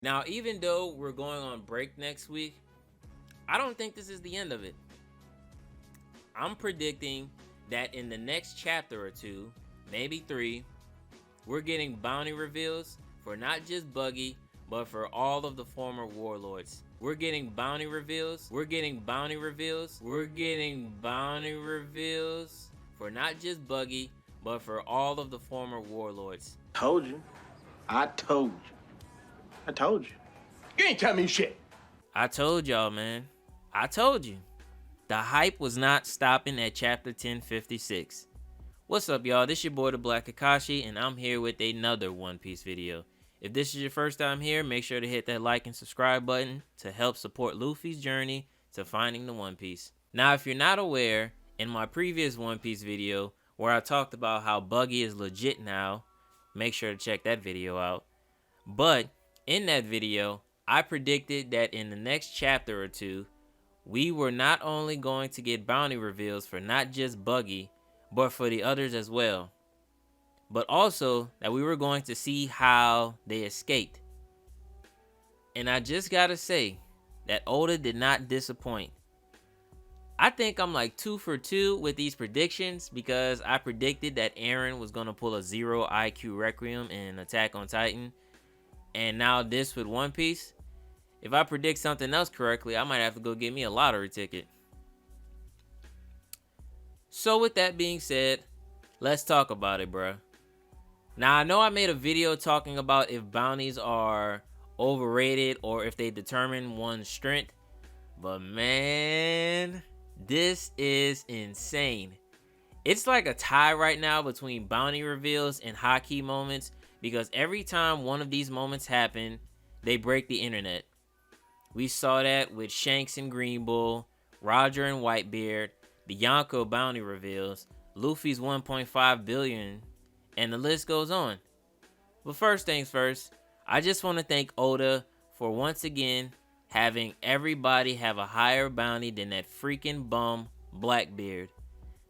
Now, even though we're going on break next week, I don't think this is the end of it. I'm predicting that in the next chapter or two, maybe 3, we're getting bounty reveals for not just Buggy, but for all of the former warlords. We're getting bounty reveals. We're getting bounty reveals. We're getting bounty reveals for not just Buggy, but for all of the former warlords. Told you. I told you. I told you. You ain't tell me shit. I told y'all, man. I told you. The hype was not stopping at chapter 1056. What's up, y'all? This your boy, the Black Kakashi, and I'm here with another One Piece video. If this is your first time here, make sure to hit that like and subscribe button to help support Luffy's journey to finding the One Piece. Now, if you're not aware, in my previous One Piece video, where I talked about how Buggy is legit now, make sure to check that video out. But in that video, I predicted that in the next chapter or two, we were not only going to get bounty reveals for not just Buggy, but for the others as well. But also that we were going to see how they escaped. And I just gotta say that Oda did not disappoint. I think I'm like 2 for 2 with these predictions because I predicted that Eren was gonna pull a 0 IQ Requiem in Attack on Titan. And now this with One Piece. If I predict something else correctly, I might have to go get me a lottery ticket. So with that being said, let's talk about it, bruh. Now, I know I made a video talking about if bounties are overrated or if they determine one's strength. But man, this is insane. It's like a tie right now between bounty reveals and haki moments because every time one of these moments happen, they break the internet. We saw that with Shanks and Green Bull, Roger and Whitebeard, the Yonko bounty reveals, Luffy's 1.5 billion, and the list goes on. But first things first, I just want to thank Oda for once again having everybody have a higher bounty than that freaking bum Blackbeard.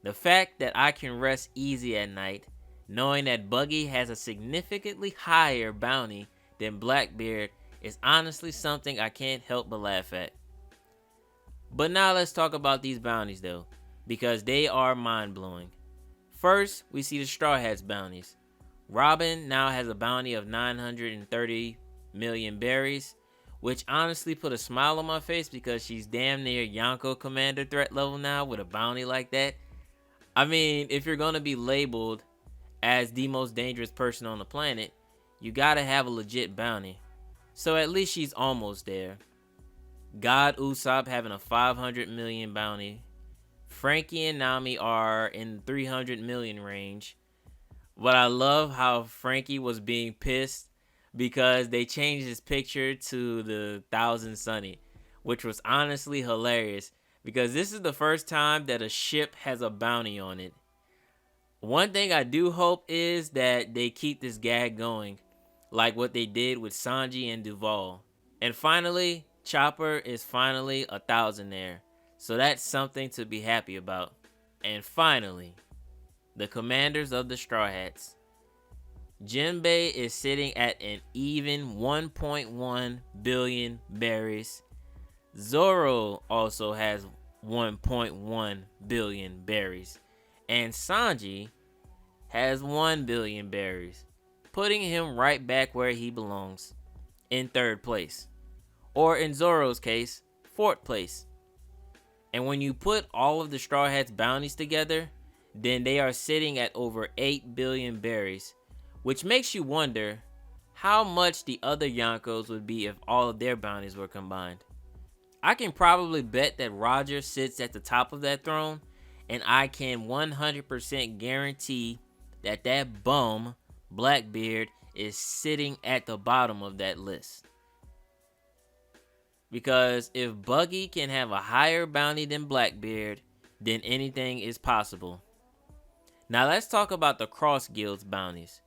The fact that I can rest easy at night knowing that Buggy has a significantly higher bounty than Blackbeard is honestly something I can't help but laugh at. But now let's talk about these bounties though, because they are mind-blowing. First, we see the Straw Hats bounties. Robin now has a bounty of 930 million berries, which honestly put a smile on my face because she's damn near Yonko commander threat level now with a bounty like that. I mean, if you're gonna be labeled as the most dangerous person on the planet, you gotta have a legit bounty. So at least she's almost there. God Usopp having a 500 million bounty. Frankie and Nami are in the 300 million range. But I love how Frankie was being pissed because they changed his picture to the 1000 Sunny, which was honestly hilarious because this is the first time that a ship has a bounty on it. One thing I do hope is that they keep this gag going, like what they did with Sanji and Duval. And finally, Chopper is finally a thousandaire, so that's something to be happy about. And finally, the commanders of the Straw Hats. Jinbei is sitting at an even 1.1 billion berries. Zoro also has 1.1 billion berries. And Sanji has 1 billion berries, putting him right back where he belongs, in 3rd place. Or in Zoro's case, 4th place. And when you put all of the Straw Hats bounties together, then they are sitting at over 8 billion berries, which makes you wonder how much the other Yonkos would be if all of their bounties were combined. I can probably bet that Roger sits at the top of that throne, and I can 100% guarantee that that bum, Blackbeard, is sitting at the bottom of that list. Because if Buggy can have a higher bounty than Blackbeard, then anything is possible. Now let's talk about the Cross Guild's bounties.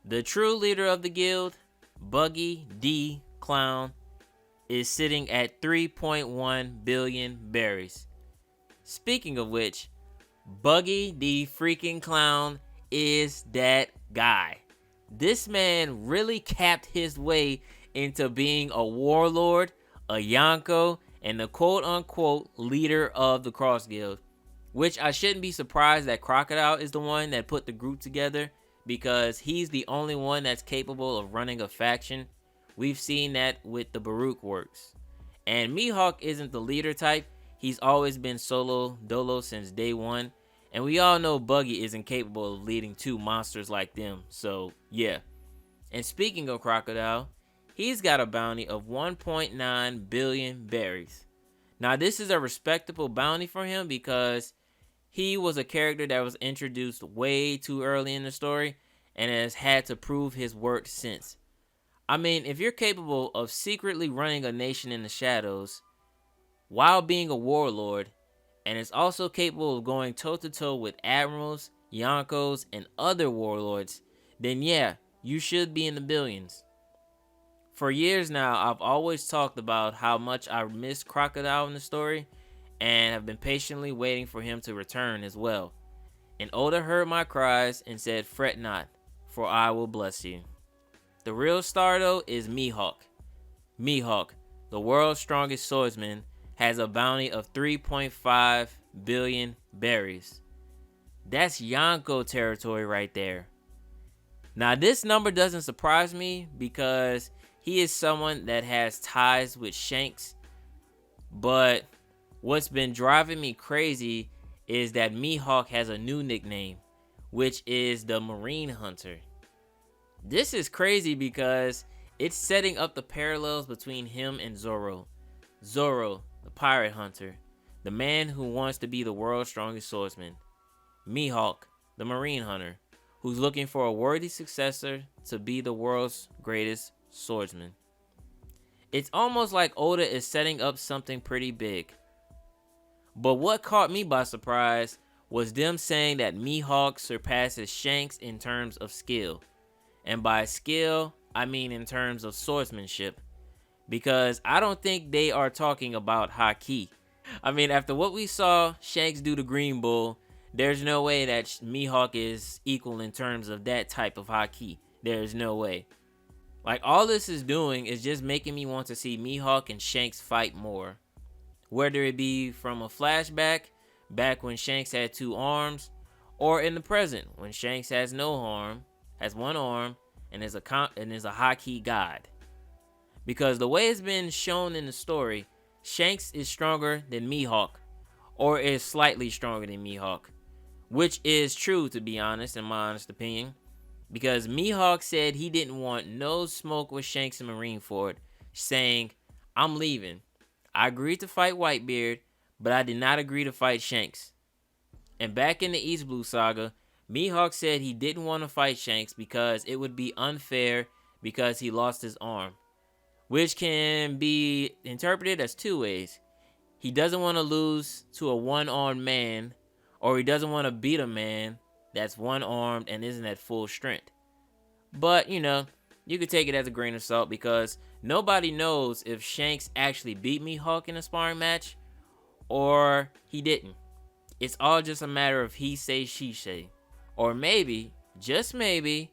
The true leader of the guild, Buggy D. Clown, is sitting at 3.1 billion berries. Speaking of which, Buggy the freaking Clown is that guy. This man really capped his way into being a warlord, a Yonko, and the quote-unquote leader of the Cross Guild. Which I shouldn't be surprised that Crocodile is the one that put the group together, because he's the only one that's capable of running a faction. We've seen that with the Baruch works. And Mihawk isn't the leader type. He's always been solo dolo since day one. And we all know Buggy isn't capable of leading two monsters like them. So, yeah. And speaking of Crocodile, he's got a bounty of 1.9 billion berries. Now, this is a respectable bounty for him because he was a character that was introduced way too early in the story and has had to prove his worth since. I mean, if you're capable of secretly running a nation in the shadows while being a warlord, and is also capable of going toe-to-toe with admirals, Yonkos, and other warlords, then yeah, you should be in the billions. For years now, I've always talked about how much I miss Crocodile in the story, and have been patiently waiting for him to return as well. And Oda heard my cries and said, "Fret not, for I will bless you." The real star though is Mihawk. Mihawk, the world's strongest swordsman, has a bounty of 3.5 billion berries. That's Yonko territory right there. Now this number doesn't surprise me because he is someone that has ties with Shanks, but what's been driving me crazy is that Mihawk has a new nickname, which is the Marine Hunter. This is crazy because it's setting up the parallels between him and Zoro. Zoro, the pirate hunter, the man who wants to be the world's strongest swordsman. Mihawk, the marine hunter, who's looking for a worthy successor to be the world's greatest swordsman. It's almost like Oda is setting up something pretty big. But what caught me by surprise was them saying that Mihawk surpasses Shanks in terms of skill. And by skill, I mean in terms of swordsmanship. Because I don't think they are talking about haki. I mean, after what we saw Shanks do to Green Bull, there's no way that Mihawk is equal in terms of that type of haki. There's no way. Like, all this is doing is just making me want to see Mihawk and Shanks fight more. Whether it be from a flashback, back when Shanks had two arms, or in the present when Shanks has no arm, has one arm, and is a haki god. Because the way it's been shown in the story, Shanks is stronger than Mihawk, or is slightly stronger than Mihawk. Which is true, to be honest, in my honest opinion. Because Mihawk said he didn't want no smoke with Shanks and Marineford, saying, "I'm leaving. I agreed to fight Whitebeard, but I did not agree to fight Shanks." And back in the East Blue Saga, Mihawk said he didn't want to fight Shanks because it would be unfair because he lost his arm. Which can be interpreted as two ways. He doesn't want to lose to a one-armed man, or he doesn't want to beat a man that's one-armed and isn't at full strength. But, you know, you could take it as a grain of salt because nobody knows if Shanks actually beat Mihawk in a sparring match or he didn't. It's all just a matter of he say, she say. Or maybe, just maybe,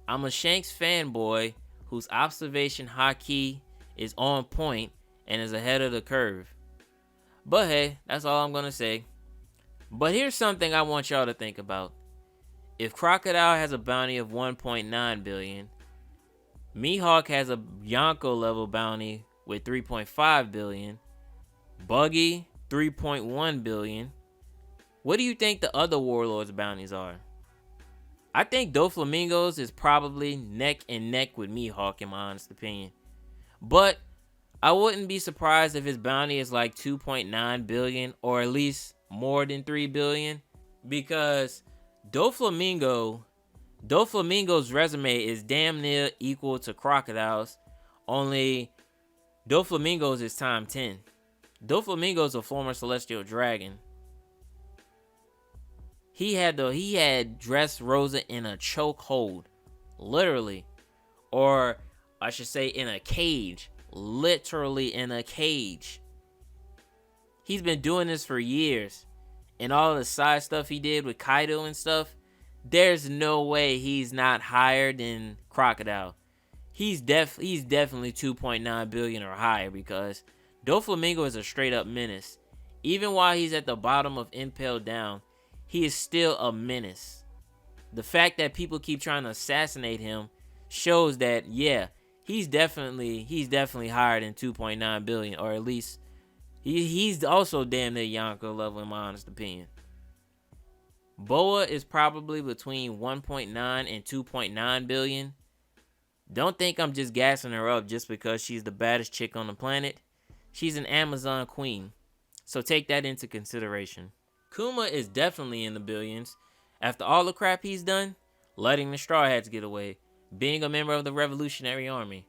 I'm a Shanks fanboy whose observation haki is on point and is ahead of the curve. But hey, that's all I'm gonna say. But here's something I want y'all to think about. If Crocodile has a bounty of 1.9 billion, Mihawk has a Yonko level bounty with 3.5 billion, Buggy 3.1 billion, what do you think the other Warlords bounties are? I think Doflamingo's is probably neck and neck with Mihawk in my honest opinion. But I wouldn't be surprised if his bounty is like 2.9 billion or at least more than 3 billion. Because Doflamingo's resume is damn near equal to Crocodile's. Only Doflamingo's is time 10. Doflamingo's a former celestial dragon. He had Dressrosa in a chokehold, literally, or I should say in a cage, literally in a cage. He's been doing this for years, and all the side stuff he did with Kaido and stuff. There's no way he's not higher than Crocodile. he's definitely 2.9 billion or higher, because Doflamingo is a straight up menace. Even while he's at the bottom of Impel Down, he is still a menace. The fact that people keep trying to assassinate him shows that, yeah, he's definitely higher than 2.9 billion, or at least he's also damn near Yonko level in my honest opinion. Boa is probably between 1.9 and 2.9 billion. Don't think I'm just gassing her up just because she's the baddest chick on the planet. She's an Amazon queen, so take that into consideration. Kuma is definitely in the billions. After all the crap he's done, letting the Straw Hats get away, being a member of the Revolutionary Army,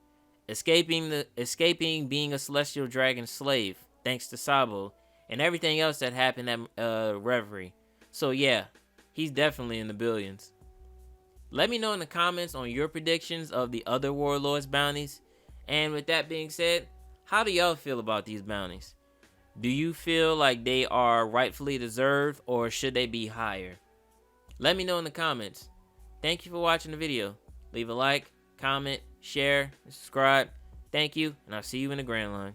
escaping being a Celestial Dragon slave, thanks to Sabo, and everything else that happened at Reverie. So yeah, he's definitely in the billions. Let me know in the comments on your predictions of the other Warlords bounties. And with that being said, how do y'all feel about these bounties? Do you feel like they are rightfully deserved, or should they be higher? Let me know in the comments. Thank you for watching the video. Leave a like, comment, share, and subscribe. Thank you, and I'll see you in the Grand Line.